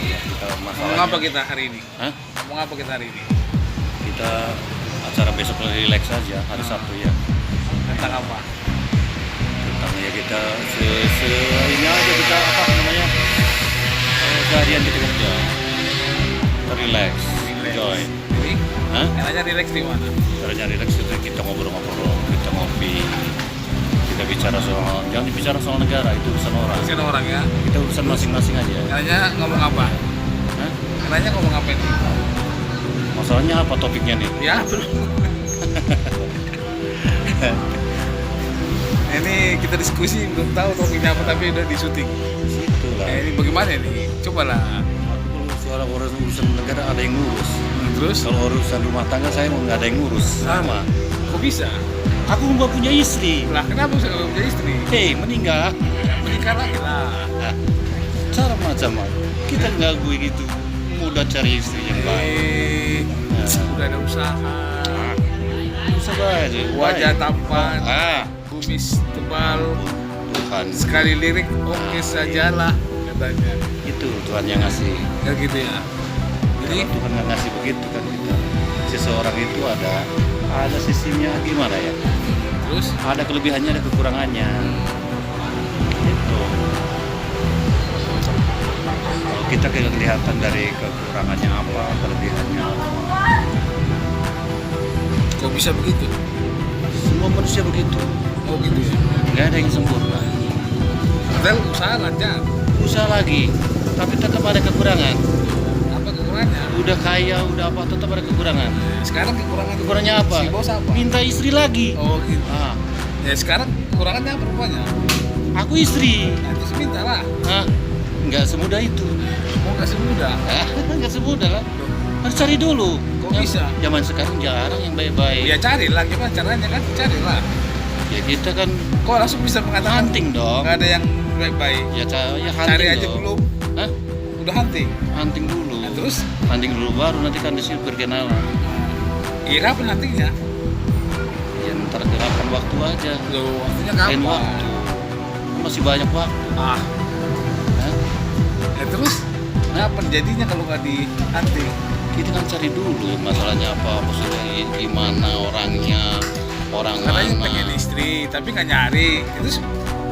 ya kita Ngomong masalahnya. apa kita hari ini? Hah? Ngomong apa kita hari ini? Kita acara besok relax saja hari Sabtu ya. Tentang apa? Tentang ya kita ini aja kita apa namanya seharian kita kerja. Kita relax, enjoy. Jadi, Hah? enaknya relax di mana? Caranya relax itu kita ngobrol-ngobrol, kita ngopi, kita bicara soal, jangan bicara soal negara, itu urusan orang. Kasihan orang ya. Kita urusan masing-masing aja. Enaknya ngomong apa? Hah? Enaknya ngomong apa ini? Masalahnya apa topiknya nih? Ya, belum. Ini kita diskusi, belum tahu topiknya apa, tapi udah di syuting. Situ lah. Ini bagaimana nih? Cobalah. Aku kalau soal urusan negara ada yang ngurus. Terus, Kalau urusan rumah tangga saya mau nggak ada yang ngurus. Sama. kok bisa? Aku mau punya istri. Lah, kenapa bisa nggak punya istri? Hei, meninggal. Menikah lagi lah. Nah, cara macam apa? Kita nggak gue gitu. Mudah cari istri yang baik. Udah ada usaha, Bisa aja. wajah tampan, Ah, kumis tebal, Tuhan. sekali lirik oke sajalah katanya. Itu Tuhan yang ngasih. Ya gitu ya. Jadi Kalau Tuhan nggak ngasih begitu kan kita. Seseorang itu ada sisinya gimana ya? terus Ada kelebihannya, ada kekurangannya. Itu. Kalau kita kelihatan dari kekurangannya apa, kelebihannya apa. kok bisa begitu? Semua manusia begitu. Oh gitu ya. Nggak ada yang sempurna. Padahal usaha lancar. Usaha lagi, tapi tetap ada kekurangan. Apa kekurangannya? Udah kaya, udah apa, tetap ada kekurangan. Sekarang Kekurangannya apa? Si bos apa? Minta istri lagi. Oh gitu. Ah, Ya sekarang kekurangannya apa rupanya? aku istri. Nah, terus minta lah. Ah, nggak semudah itu. Mau kasih muda. Ah, nggak semudah kan? Harus cari dulu. Kok bisa? Zaman sekarang jarang yang baik-baik. Ya carilah, gimana caranya kan? Carilah. Ya kita kan Kok langsung bisa mengatakan hunting dong. nggak ada yang baik-baik? Ya hunting Cari aja dong. belum. Hah? Udah hunting. Hunting dulu. Nah, terus? Hunting dulu baru nanti kan di sini berkenalan. Iya kapan huntingnya? Ya ntar kapan waktu aja. Loh, waktunya Lain kapan? waktu. Masih banyak waktu. Ah, Hah? terus? Kapan jadinya kalau nggak di hunting? Kita kan cari dulu masalahnya apa, maksudnya gimana orangnya, orang Katanya mana. pengen istri, tapi nggak nyari. Itu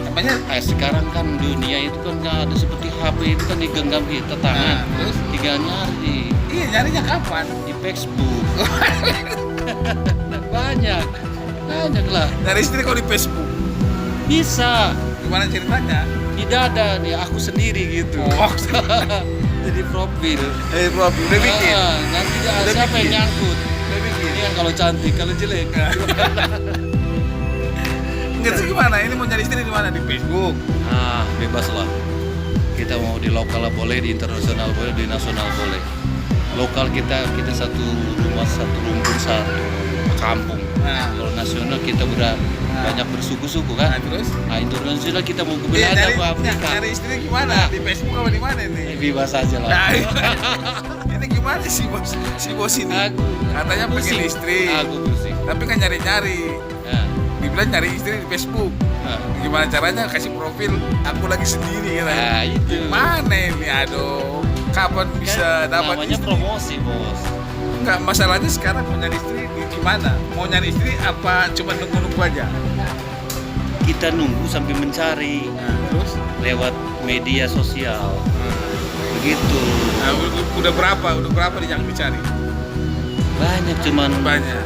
namanya. Sekarang kan dunia itu kan nggak ada seperti HP itu kan digenggam kita tangan. Nah, terus? Tinggal nyari Iya, nyarinya kapan? di Facebook. banyak lah. Nyari istri kok di Facebook? Bisa Gimana ceritanya? di dada nih aku sendiri gitu. Oh, Jadi profil. profil udah bikin. Nanti Udah siapa bikin. yang nyangkut? Udah bikin. Ini kan kalau cantik, kalau jelek. Nggak tahu gimana? Ini mau nyari istri di mana? Di Facebook. Ah, bebas lah. Kita mau di lokal boleh, di internasional boleh, di nasional boleh. Lokal kita satu rumah, satu rumpun, satu kampung. Nah. Kalau nasional kita udah banyak bersuku-suku Nah, kan. terus? Nah, internasional kita mau ke Iya, Belanda, nyari, ke Afrika. nyari istri gimana? Di Facebook apa di mana nih? Bebas aja lah. Nah, ini gimana sih bos? Si bos ini Aku katanya pengen pusing. istri, Aku pusing. tapi kan nyari-nyari. Nah, Dibilang nyari istri di Facebook. nah. Gimana caranya kasih profil? Aku lagi sendiri katanya. Nah, itu. Mana ini? Aduh, kapan bisa Kan dapat namanya istri? promosi, Bos. Enggak, masalahnya sekarang mau nyari istri di mana? Mau nyari istri apa cuma nunggu-nunggu aja? Kita nunggu sampai mencari Nah, terus? lewat media sosial. Begitu. Nah, udah berapa? Udah berapa yang dicari? Banyak cuman Banyak.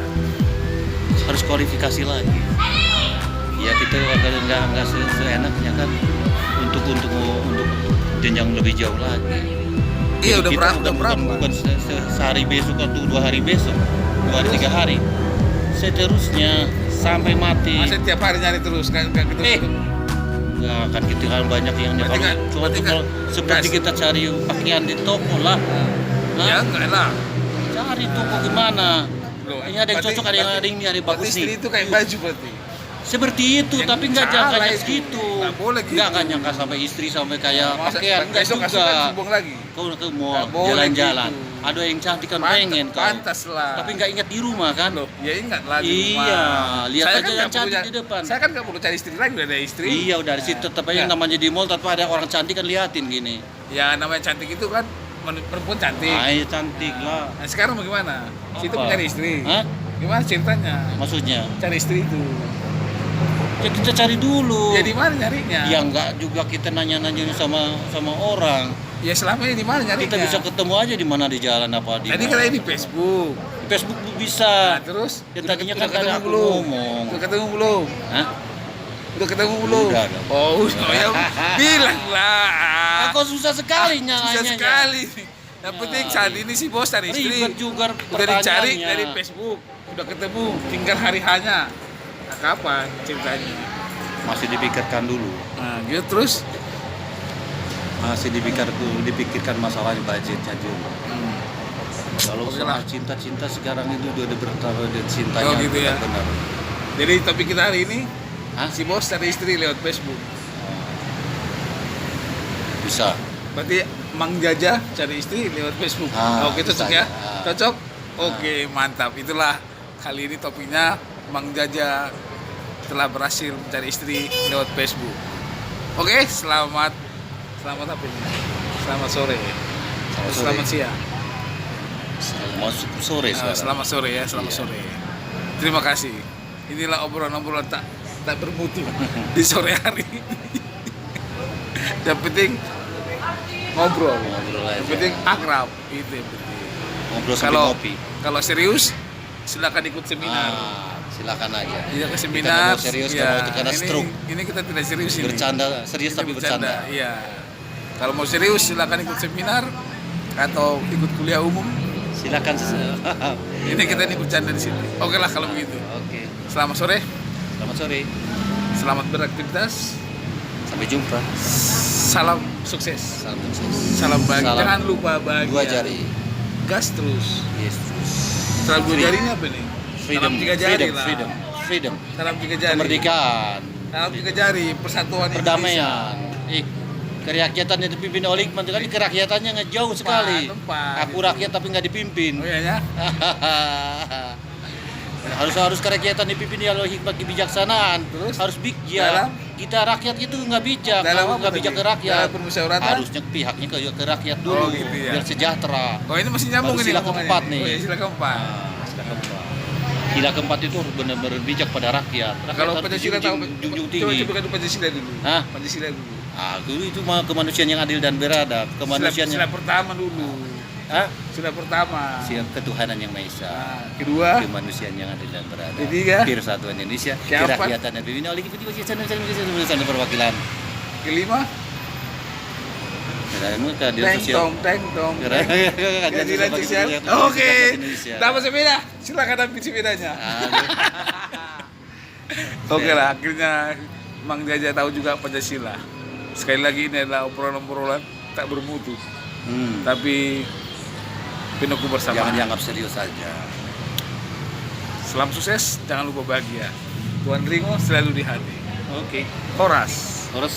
harus kualifikasi lagi. Ya kita agar nggak seenaknya kan untuk jenjang lebih jauh lagi. Iya, udah Kita berapa? Udah berapa? bukan sehari besok atau 2 hari besok, 2 hari 3 hari. Seterusnya sampai mati. Masa tiap hari nyari terus kan gitu. Nggak kan kita kan banyak yang Berarti kalau kan- cuma berarti kalau kan- seperti gas. kita cari pakaian di toko lah. Ya enggak lah. Cari toko gimana? Loh, Ini ada yang berarti- cocok, ada yang berarti bagus istri nih. itu kayak baju berarti. Seperti itu, Yang tapi nggak salah jangan itu. segitu. Nggak boleh gitu. Nggak kan nyangka sampai istri sampai kayak Masa- pakaian nggak besok juga. asukan subong lagi. Kau ke Nggak mall boleh jalan-jalan. gitu. Ada yang cantik kan Pantas- pengen kau. pantas lah. Tapi nggak ingat di rumah kan? Loh, ya ingat lah di Iya, rumah. lihat Saya aja kan yang nggak perlu cantik di depan. Saya kan nggak perlu cari istri lagi, udah ada istri. Iya udah di situ tetap aja yang Ya. namanya di mall tanpa ada orang cantik kan liatin gini. Ya namanya cantik itu kan perempuan cantik. Ay, cantik lah. Nah, sekarang bagaimana? Situ Apa? mencari istri. Hah? Gimana ceritanya? Maksudnya? Cari istri itu. Ya kita cari dulu. Ya di mana nyarinya? Ya enggak juga kita nanya-nanya sama orang. Ya selama ini di mana nyarinya? Kita bisa ketemu aja di mana di jalan apa di. Tadi mana. katanya di Facebook. Di Facebook bisa. Nah, terus? Ya Udah tadinya udah kan ketemu tadi aku belum? ngomong. Udah ketemu belum? Hah? Udah ketemu belum? Udah dong. Oh, ya bilang lah. Kok susah sekali Susah nyanya. sekali. Yang penting saat ini si bos cari istri. Ribet juga Udah dicari pertanyaannya. dari Facebook. Udah ketemu, tinggal hari hanya. Nah, kapan ceritanya? Masih dipikirkan dulu. Nah, gitu terus. Masih dipikirkan masalahnya budgetnya dulu. Kalau Oke soal lah. cinta-cinta sekarang itu udah bertaruh dan cintanya Oh, gitu ya. benar. Jadi topik kita hari ini, Hah? si bos cari istri lewat Facebook. Bisa. Berarti Mang Jaja cari istri lewat Facebook. Ah, Oke, cocok bisa ya? ya. Cocok? Oke, mantap. Itulah kali ini topiknya Mang Jaja telah berhasil mencari istri lewat Facebook. Oke, selamat apa ini? Selamat sore. Selamat sore. Selamat siang. Masuk sore sekarang. Selamat sore ya, selamat Iya. sore. Terima kasih. Inilah obrolan-obrolan tak bermutu di sore hari. Yang penting ngobrol. Ngobrol aja. Yang penting akrab. Itu yang penting. Ngobrol sambil ngopi. Kalau serius silakan ikut seminar. Silakan aja. Iya ke Kita seminar. nggak mau serius, Iya, nggak mau karena ini, stroke. Ini kita tidak serius ini. Bercanda, serius Kita tapi bercanda. Iya. Kalau mau serius silakan ikut seminar atau ikut kuliah umum. Silakan. Ini kita ini bercanda di sini. Oke lah kalau begitu. Oke. Selamat sore. Selamat sore. Selamat beraktivitas. Sampai jumpa. Salam sukses. Salam sukses. Salam bahagia. Salam. Jangan lupa bahagia. Dua jari. Gas terus. Yes. Salam dua Free. jari ini apa nih? Freedom. Salam tiga jari Freedom. lah. Freedom. Freedom. Salam tiga jari. Kemerdekaan. Salam tiga jari. Persatuan Perdamaian. Kerakyatan yang dipimpin oleh Hikmat kali kerakyatannya ngejauh sekali. tempat. Aku rakyat tapi nggak dipimpin. Oh iya ya. harus kerakyatan dipimpin oleh hikmat kebijaksanaan. Terus? Harus bijak. Dalam? Kita rakyat itu nggak bijak, Dalam apa nggak bijak tadi? ke rakyat. Dalam permusyawaratan? Harusnya pihaknya ke rakyat dulu, Oh, gitu ya. biar sejahtera. Oh ini masih nyambung Baru ini. sila omongannya. keempat nih. Oh iya sila keempat. Sila keempat. Sila keempat itu harus benar-benar bijak pada rakyat. Rakyat Kalau harus Pancasila tahu junjung coba tinggi. coba kan Pancasila dulu. Hah? Pancasila dulu. Itu mah kemanusiaan yang adil dan beradab, kemanusiaan Sila yang pertama dulu. Sila pertama. siap ketuhanan yang maha esa. Nah, kedua. Kemanusiaan yang adil dan beradab. Ketiga. Persatuan Indonesia. Keempat. Kerakyatan yang dipimpin oleh kebijaksanaan perwakilan. Kelima. Keadilan Teng sosial. tong teng tong. Keadilan Keadilan sosial. sosial. Oke. Indonesia. Dapat sepeda. Silakan ambil sepedanya. Aduh. Oke lah, akhirnya Mang Jaja tahu juga Pancasila. Sekali lagi ini adalah obrolan-obrolan tak bermutu, tapi penuh Jangan kebersamaan. dianggap serius saja. Selamat sukses, jangan lupa bahagia. Tuan Ringo selalu di hati. Oke. Horas. Terus